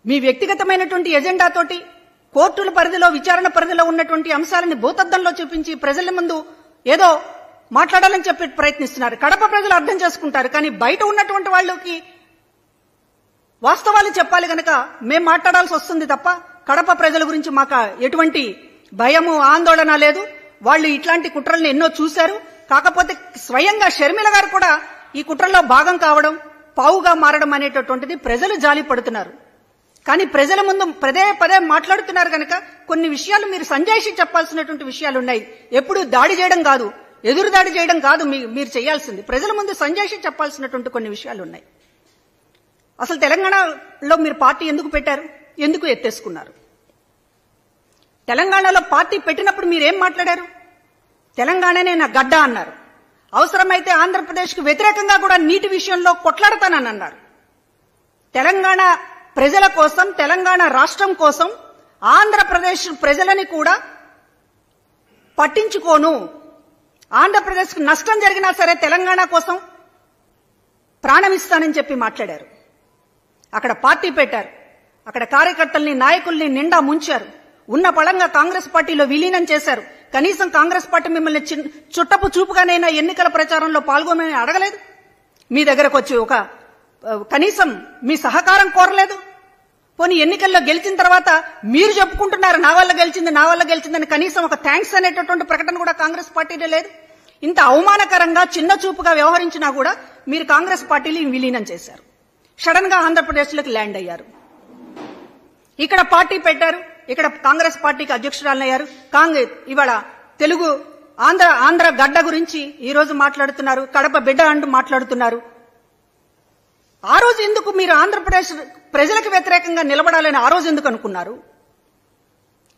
మీ వ్యక్తిగతమైనటువంటి ఎజెండాతోటి కోర్టుల పరిధిలో విచారణ పరిధిలో ఉన్నటువంటి అంశాలను భూతద్దంలో చూపించి ప్రజల ముందు ఏదో మాట్లాడాలని చెప్పి ప్రయత్నిస్తున్నారు. కడప ప్రజలు అర్థం చేసుకుంటారు. కానీ బయట ఉన్నటువంటి వాళ్ళకి వాస్తవాలు చెప్పాలి గనక మేం మాట్లాడాల్సి వస్తుంది తప్ప కడప ప్రజల గురించి మాకు ఎటువంటి భయము ఆందోళన లేదు. వాళ్ళు ఇట్లాంటి కుట్రల్ని ఎన్నో చూశారు. కాకపోతే స్వయంగా షర్మిల గారు కూడా ఈ కుట్రల్లో భాగం కావడం, పావుగా మారడం అనేటటువంటిది ప్రజలు జాలి పడుతున్నారు. కానీ ప్రజల ముందు పదే పదే మాట్లాడుతున్నారు కనుక కొన్ని విషయాలు మీరు సంజాయిషి చెప్పాల్సినటువంటి విషయాలు ఉన్నాయి. ఎప్పుడు దాడి చేయడం కాదు, ఎదురు దాడి చేయడం కాదు మీరు చేయాల్సింది. ప్రజల ముందు సంజాయిషి చెప్పాల్సినటువంటి కొన్ని విషయాలు ఉన్నాయి. అసలు తెలంగాణలో మీరు పార్టీ ఎందుకు పెట్టారు? ఎందుకు ఎత్తేసుకున్నారు? తెలంగాణలో పార్టీ పెట్టినప్పుడు మీరేం మాట్లాడారు? తెలంగాణనే నా గడ్డ అన్నారు. అవసరమైతే ఆంధ్రప్రదేశ్కు వ్యతిరేకంగా కూడా నీటి విషయంలో కొట్లాడతానని అన్నారు. తెలంగాణ ప్రజల కోసం, తెలంగాణ రాష్ట్రం కోసం ఆంధ్రప్రదేశ్ ప్రజలని కూడా పట్టించుకోను, ఆంధ్రప్రదేశ్కు నష్టం జరిగినా సరే తెలంగాణ కోసం ప్రాణమిస్తానని చెప్పి మాట్లాడారు. అక్కడ పార్టీ పెట్టారు. అక్కడ కార్యకర్తల్ని, నాయకుల్ని నిండా ముంచారు. ఉన్న పళంగా కాంగ్రెస్ పార్టీలో విలీనం చేశారు. కనీసం కాంగ్రెస్ పార్టీ మిమ్మల్ని చుట్టపు చూపుగానైనా ఎన్నికల ప్రచారంలో పాల్గొనని అడగలేదు. మీ దగ్గరకు వచ్చి ఒక కనీసం మీ సహకారం కోరలేదు. పోనీ ఎన్నికల్లో గెలిచిన తర్వాత మీరు చెప్పుకుంటున్నారు నా వల్ల గెలిచిందని కనీసం ఒక థ్యాంక్స్ అనేటటువంటి ప్రకటన కూడా కాంగ్రెస్ పార్టీలో లేదు. ఇంత అవమానకరంగా చిన్న చూపుగా వ్యవహరించినా కూడా మీరు కాంగ్రెస్ పార్టీని విలీనం చేశారు. సడన్ గా ఆంధ్రప్రదేశ్లోకి ల్యాండ్ అయ్యారు. ఇక్కడ పార్టీ పెట్టారు. ఇక్కడ కాంగ్రెస్ పార్టీకి అధ్యక్షురాలయ్యారు. ఇవాళ తెలుగు ఆంధ్ర గడ్డ గురించి ఈ రోజు మాట్లాడుతున్నారు. కడప బిడ్డ అంటూ మాట్లాడుతున్నారు. ఆ రోజు ఎందుకు మీరు ఆంధ్రప్రదేశ్ ప్రజలకు వ్యతిరేకంగా నిలబడాలని ఆ రోజు ఎందుకు అనుకున్నారు?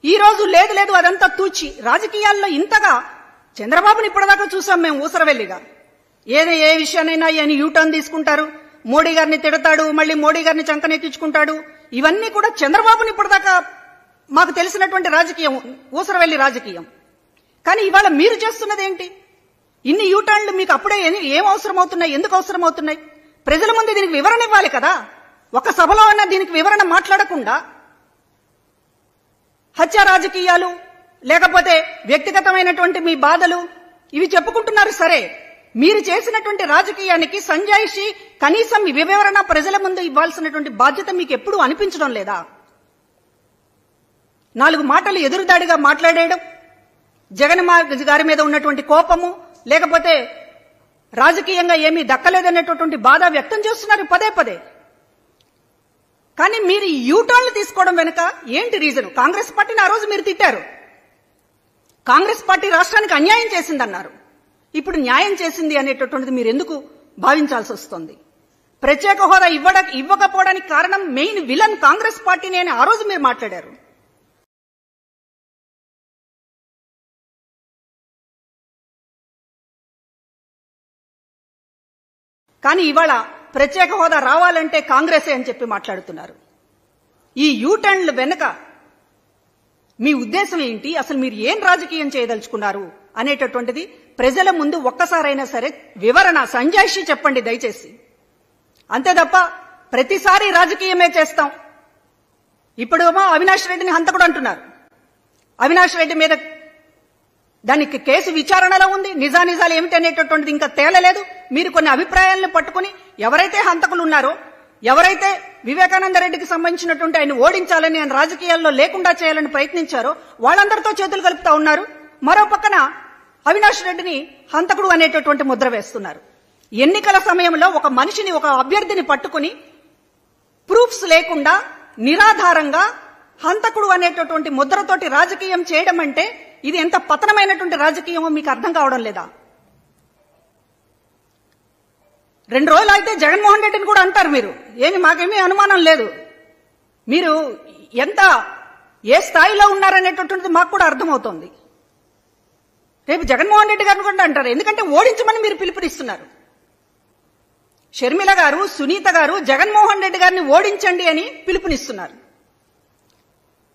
ఈ రోజు లేదు అదంతా తూచి రాజకీయాల్లో ఇంతగా చంద్రబాబుని ఇప్పటిదాకా చూసాం మేము ఊసరవెల్లిగా. ఏ విషయానైనా ఆయన యూటర్న్ తీసుకుంటారు, మోడీ గారిని తిడతాడు, మళ్ళీ మోడీ గారిని చంకనెత్తించుకుంటాడు. ఇవన్నీ కూడా చంద్రబాబుని ఇప్పటిదాకా మాకు తెలిసినటువంటి రాజకీయం, ఊసరవెల్లి రాజకీయం. కానీ ఇవాళ మీరు చేస్తున్నది ఏంటి? ఇన్ని యూటర్న్లు మీకు అప్పుడే ఏం అవసరమవుతున్నాయి? ఎందుకు అవసరమవుతున్నాయి? ప్రజల ముందు దీనికి వివరణ ఇవ్వాలి కదా. ఒక సభలో అన్న దీనికి వివరణ మాట్లాడకుండా హత్య రాజకీయాలు, లేకపోతే వ్యక్తిగతమైనటువంటి మీ బాధలు ఇవి చెప్పుకుంటున్నారు. సరే, మీరు చేసినటువంటి రాజకీయానికి సంజాయిషి కనీసం వివరణ ప్రజల ముందు ఇవ్వాల్సినటువంటి బాధ్యత మీకు ఎప్పుడూ అనిపించడం లేదా? 4 మాటలు ఎదురుదాడిగా మాట్లాడేయడం, జగన్ గారి మీద ఉన్నటువంటి కోపము, లేకపోతే రాజకీయంగా ఏమీ దక్కలేదనేటటువంటి బాధ వ్యక్తం చేస్తున్నారు పదే. కానీ మీరు యూటర్న్లు తీసుకోవడం వెనుక ఏంటి రీజన్? కాంగ్రెస్ పార్టీని ఆ రోజు మీరు తిట్టారు. కాంగ్రెస్ పార్టీ రాష్ట్రానికి అన్యాయం చేసిందన్నారు. ఇప్పుడు న్యాయం చేసింది అనేటటువంటిది మీరు ఎందుకు భావించాల్సి వస్తుంది? ప్రత్యేక హోదా ఇవ్వకపోవడానికి కారణం మెయిన్ విలన్ కాంగ్రెస్ పార్టీని అని ఆ రోజు మీరు మాట్లాడారు. కానీ ఇవాళ ప్రత్యేక హోదా రావాలంటే కాంగ్రెసే అని చెప్పి మాట్లాడుతున్నారు. ఈ యూటర్న్ల వెనుక మీ ఉద్దేశం ఏంటి? అసలు మీరు ఏం రాజకీయం చేయదలుచుకున్నారు అనేటటువంటిది ప్రజల ముందు ఒక్కసారైనా సరే వివరణ సంజాయిషి చెప్పండి దయచేసి. అంతే తప్ప ప్రతిసారి రాజకీయమే చేస్తాం. ఇప్పుడేమో అవినాష్ రెడ్డిని హంతకుడు అంటున్నారు. అవినాష్ రెడ్డి మీద దానికి కేసు విచారణలో ఉంది. నిజానిజాలు ఏమిటి అనేటటువంటిది ఇంకా తేలలేదు. మీరు కొన్ని అభిప్రాయాలను పట్టుకుని ఎవరైతే హంతకులు ఉన్నారో, ఎవరైతే వివేకానంద రెడ్డికి సంబంధించినటువంటి ఆయన ఓడించాలని, ఆయన రాజకీయాల్లో లేకుండా చేయాలని ప్రయత్నించారో వాళ్ళందరితో చేతులు కలుపుతా ఉన్నారు. మరో పక్కన అవినాష్ రెడ్డిని హంతకుడు అనేటటువంటి ముద్ర వేస్తున్నారు. ఎన్నికల సమయంలో ఒక మనిషిని, ఒక అభ్యర్థిని పట్టుకుని ప్రూఫ్స్ లేకుండా నిరాధారంగా హంతకుడు అనేటటువంటి ముద్రతోటి రాజకీయం చేయడం అంటే ఇది ఎంత పతనమైనటువంటి రాజకీయమో మీకు అర్థం కావడం లేదా? 2 రోజులు అయితే జగన్మోహన్ రెడ్డిని కూడా అంటారు మీరు. మాకేమీ అనుమానం లేదు. మీరు ఎంత ఏ స్థాయిలో ఉన్నారనేటటువంటిది మాకు కూడా అర్థమవుతోంది. రేపు జగన్మోహన్ రెడ్డి గారిని కూడా అంటారు. ఎందుకంటే ఓడించమని మీరు పిలుపునిస్తున్నారు. షర్మిల గారు, సునీత గారు జగన్మోహన్ రెడ్డి గారిని ఓడించండి అని పిలుపునిస్తున్నారు.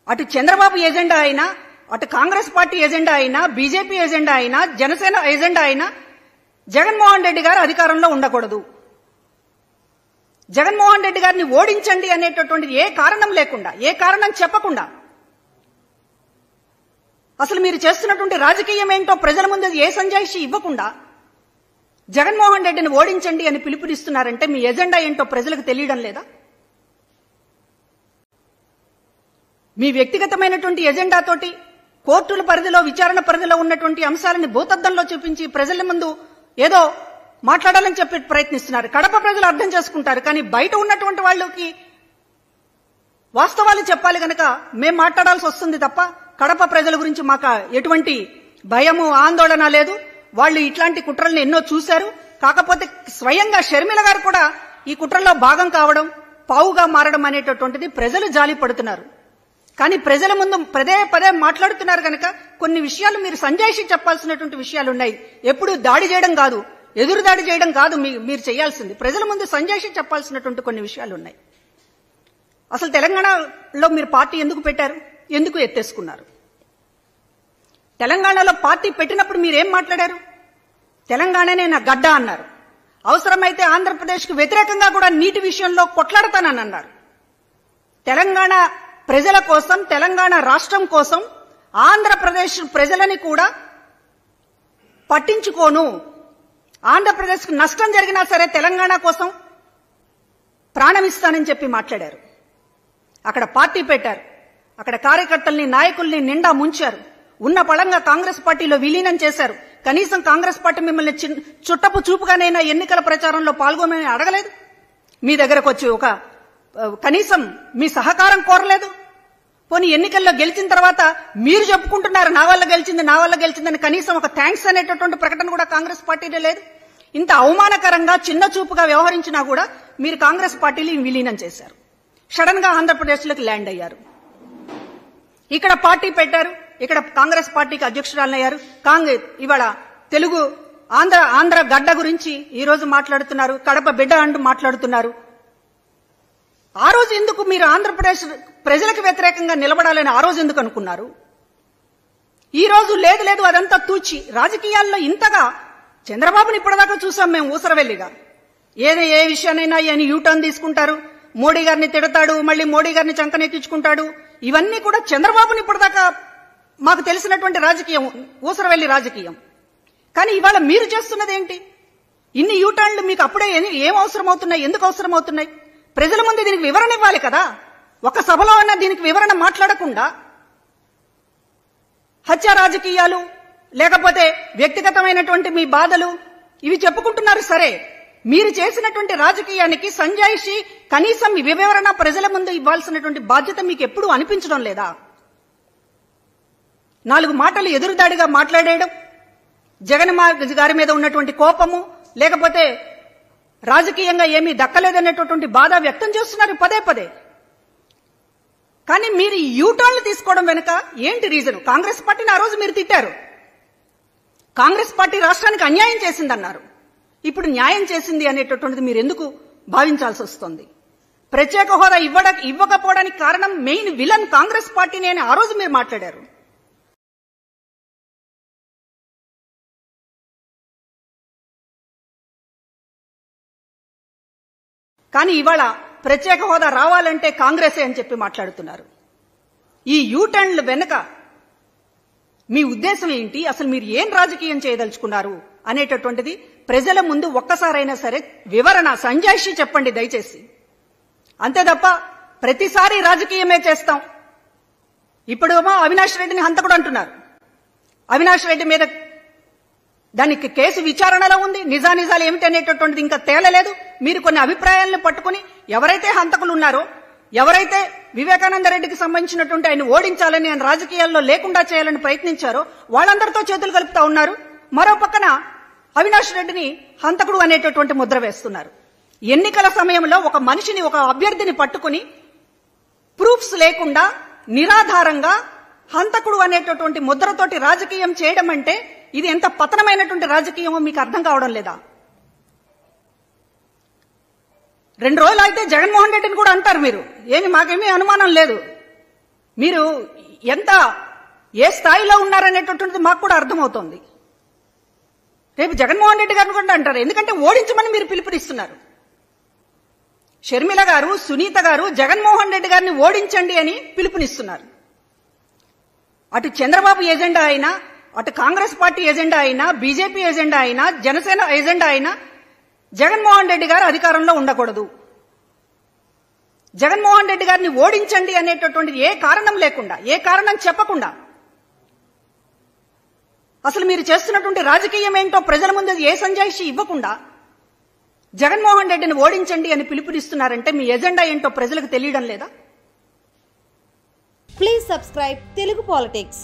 అటు చంద్రబాబు ఎజెండా అయినా, అటు కాంగ్రెస్ పార్టీ ఎజెండా అయినా, బీజేపీ ఎజెండా అయినా, జనసేన ఎజెండా అయినా జగన్మోహన్ రెడ్డి గారు అధికారంలో ఉండకూడదు. జగన్మోహన్ రెడ్డి గారిని ఓడించండి అనేటటువంటి ఏ కారణం లేకుండా, ఏ కారణం చెప్పకుండా, అసలు మీరు చేస్తున్నటువంటి రాజకీయం ఏంటో ప్రజల ముందు ఏ సంజాయిషి ఇవ్వకుండా జగన్మోహన్ రెడ్డిని ఓడించండి అని పిలుపునిస్తున్నారంటే మీ ఎజెండా ఏంటో ప్రజలకు తెలియడం లేదా? మీ వ్యక్తిగతమైనటువంటి ఎజెండాతోటి కోర్టుల పరిధిలో, విచారణ పరిధిలో ఉన్నటువంటి అంశాలని భూతద్దంలో చూపించి ప్రజల ముందు ఏదో మాట్లాడాలని చెప్పి ప్రయత్నిస్తున్నారు. కడప ప్రజలు అర్థం చేసుకుంటారు, కానీ బయట ఉన్నటువంటి వాళ్ళకి వాస్తవాలు చెప్పాలి కనుక మేం మాట్లాడాల్సి వస్తుంది తప్ప కడప ప్రజల గురించి మాకు ఎటువంటి భయము, ఆందోళన లేదు. వాళ్ళు ఇట్లాంటి కుట్రల్ని ఎన్నో చూశారు. కాకపోతే స్వయంగా షర్మిల గారు కూడా ఈ కుట్రల్లో భాగం కావడం, పావుగా మారడం అనేటటువంటిది ప్రజలు జాలి పడుతున్నారు. కానీ ప్రజల ముందు పదే పదే మాట్లాడుతున్నారు కనుక కొన్ని విషయాలు మీరు సంజాయిషి చెప్పాల్సినటువంటి విషయాలు ఉన్నాయి. ఎప్పుడు దాడి చేయడం కాదు, ఎదురు దాడి చేయడం కాదు మీరు చేయాల్సింది. ప్రజల ముందు సంజాయిషి చెప్పాల్సినటువంటి కొన్ని విషయాలు ఉన్నాయి. అసలు తెలంగాణలో మీరు పార్టీ ఎందుకు పెట్టారు? ఎందుకు ఎత్తేసుకున్నారు? తెలంగాణలో పార్టీ పెట్టినప్పుడు మీరేం మాట్లాడారు? తెలంగాణనే నా గడ్డ అన్నారు. అవసరమైతే ఆంధ్రప్రదేశ్కు వ్యతిరేకంగా కూడా నీటి విషయంలో కొట్లాడతానని అన్నారు. తెలంగాణ ప్రజల కోసం, తెలంగాణ రాష్ట్రం కోసం ఆంధ్రప్రదేశ్ ప్రజలని కూడా పట్టించుకోను, ఆంధ్రప్రదేశ్కు నష్టం జరిగినా సరే తెలంగాణ కోసం ప్రాణమిస్తానని చెప్పి మాట్లాడారు. అక్కడ పార్టీ పెట్టారు, అక్కడ కార్యకర్తల్ని, నాయకుల్ని నిండా ముంచారు. ఉన్న పళంగా కాంగ్రెస్ పార్టీలో విలీనం చేశారు. కనీసం కాంగ్రెస్ పార్టీ మిమ్మల్ని చుట్టపు చూపుగానైనా ఎన్నికల ప్రచారంలో పాల్గొనని అడగలేదు. మీ దగ్గరకు వచ్చి ఒక కనీసం మీ సహకారం కోరలేదు. పోనీ ఎన్నికల్లో గెలిచిన తర్వాత మీరు చెప్పుకుంటున్నారు నా వల్ల గెలిచిందని, కనీసం ఒక థ్యాంక్స్ అనేటటువంటి ప్రకటన కూడా కాంగ్రెస్ పార్టీలో లేదు. ఇంత అవమానకరంగా, చిన్న చూపుగా వ్యవహరించినా కూడా మీరు కాంగ్రెస్ పార్టీని విలీనం చేశారు. సడన్ గా ఆంధ్రప్రదేశ్లోకి ల్యాండ్ అయ్యారు. ఇక్కడ పార్టీ పెట్టారు, ఇక్కడ కాంగ్రెస్ పార్టీకి అధ్యక్షురాలయ్యారు. ఇవాళ తెలుగు ఆంధ్ర గడ్డ గురించి ఈ రోజు మాట్లాడుతున్నారు, కడప బిడ్డ అంటూ మాట్లాడుతున్నారు. ఆ రోజు ఎందుకు మీరు ఆంధ్రప్రదేశ్ ప్రజలకు వ్యతిరేకంగా నిలబడాలని ఆ రోజు ఎందుకు అనుకున్నారు? ఈ రోజు లేదు అదంతా తూచి రాజకీయాల్లో ఇంతగా చంద్రబాబుని ఇప్పటిదాకా చూసాం మేము ఊసరవెల్లిగా. ఏ విషయానైనా ఆయన యూటర్న్ తీసుకుంటారు, మోడీ గారిని తిడతాడు, మళ్ళీ మోడీ గారిని చంకనెక్కించుకుంటాడు. ఇవన్నీ కూడా చంద్రబాబుని ఇప్పటిదాకా మాకు తెలిసినటువంటి రాజకీయం, ఊసరవెల్లి రాజకీయం. కానీ ఇవాళ మీరు చేస్తున్నది ఏంటి? ఇన్ని యూటర్న్లు మీకు అప్పుడే ఏం అవసరం అవుతున్నాయి? ఎందుకు అవసరం అవుతున్నాయి? ప్రజల ముందు దీనికి వివరణ ఇవ్వాలి కదా. ఒక సభలో అన్న దీనికి వివరణ మాట్లాడకుండా హత్య రాజకీయాలు, లేకపోతే వ్యక్తిగతమైనటువంటి మీ బాధలు ఇవి చెప్పుకుంటున్నారు. సరే, మీరు చేసినటువంటి రాజకీయానికి సంజాయిషి, కనీసం వివరణ ప్రజల ముందు ఇవ్వాల్సినటువంటి బాధ్యత మీకు ఎప్పుడూ అనిపించడం లేదా? 4 మాటలు ఎదురుదాడిగా మాట్లాడేయడం, జగన్ గారి మీద ఉన్నటువంటి కోపము, లేకపోతే రాజకీయంగా ఏమీ దక్కలేదనేటటువంటి బాధ వ్యక్తం చేస్తున్నారు పదే పదే. కానీ మీరు యూటర్న్లు తీసుకోవడం వెనుక ఏంటి రీజన్? కాంగ్రెస్ పార్టీని ఆ రోజు మీరు తిట్టారు. కాంగ్రెస్ పార్టీ రాష్ట్రానికి అన్యాయం చేసిందన్నారు. ఇప్పుడు న్యాయం చేసింది అనేటటువంటిది మీరు ఎందుకు భావించాల్సి వస్తుంది? ప్రత్యేక హోదా ఇవ్వకపోవడానికి కారణం మెయిన్ విలన్ కాంగ్రెస్ పార్టీని అని ఆ రోజు మీరు మాట్లాడారు. కానీ ఇవాళ ప్రత్యేక హోదా రావాలంటే కాంగ్రెసే అని చెప్పి మాట్లాడుతున్నారు. ఈ యూటర్న్ల వెనుక మీ ఉద్దేశం ఏంటి? అసలు మీరు ఏం రాజకీయం చేయదలుచుకున్నారు అనేటటువంటిది ప్రజల ముందు ఒక్కసారైనా సరే వివరణ, సంజాయిషి చెప్పండి దయచేసి. అంతే తప్ప ప్రతిసారి రాజకీయమే చేస్తాం. ఇప్పుడు అవినాష్ రెడ్డిని హంతకుడు అంటున్నారు. అవినాష్ రెడ్డి మీద దానికి కేసు విచారణలో ఉంది. నిజానిజాలు ఏమిటి అనేటటువంటిది ఇంకా తేలలేదు. మీరు కొన్ని అభిప్రాయాలను పట్టుకుని ఎవరైతే హంతకులు ఉన్నారో, ఎవరైతే వివేకానంద రెడ్డికి సంబంధించినటువంటి ఆయన ఓడించాలని, ఆయన రాజకీయాల్లో లేకుండా చేయాలని ప్రయత్నించారో వాళ్ళందరితో చేతులు కలుపుతా ఉన్నారు. మరో పక్కన అవినాష్ రెడ్డిని హంతకుడు అనేటటువంటి ముద్ర వేస్తున్నారు. ఎన్నికల సమయంలో ఒక మనిషిని, ఒక అభ్యర్థిని పట్టుకుని ప్రూఫ్స్ లేకుండా నిరాధారంగా హంతకుడు అనేటటువంటి ముద్రతోటి రాజకీయం చేయడం అంటే ఇది ఎంత పతనమైనటువంటి రాజకీయమో మీకు అర్థం కావడం లేదా? 2 రోజులు అయితే జగన్మోహన్ రెడ్డిని కూడా అంటారు మీరు. మాకేమీ అనుమానం లేదు. మీరు ఏ స్థాయిలో ఉన్నారనేటటువంటిది మాకు కూడా అర్థమవుతోంది. రేపు జగన్మోహన్ రెడ్డి గారిని కూడా అంటారు. ఎందుకంటే ఓడించమని మీరు పిలుపునిస్తున్నారు. షర్మిల గారు, సునీత గారు జగన్మోహన్ రెడ్డి గారిని ఓడించండి అని పిలుపునిస్తున్నారు. అటు చంద్రబాబు ఎజెండా అయినా, అటు కాంగ్రెస్ పార్టీ ఎజెండా అయినా, బీజేపీ ఎజెండా అయినా, జనసేన ఎజెండా అయినా జగన్మోహన్ రెడ్డి గారు అధికారంలో ఉండకూడదు. జగన్మోహన్ రెడ్డి గారిని ఓడించండి అనేటటువంటి ఏ కారణం లేకుండా, ఏ కారణం చెప్పకుండా, అసలు మీరు చేస్తున్నటువంటి రాజకీయం ఏంటో ప్రజల ముందు ఏ సంజాయిషి ఇవ్వకుండా జగన్మోహన్ రెడ్డిని ఓడించండి అని పిలుపునిస్తున్నారంటే మీ ఎజెండా ఏంటో ప్రజలకు తెలియడం లేదా? Please subscribe Telugu politics.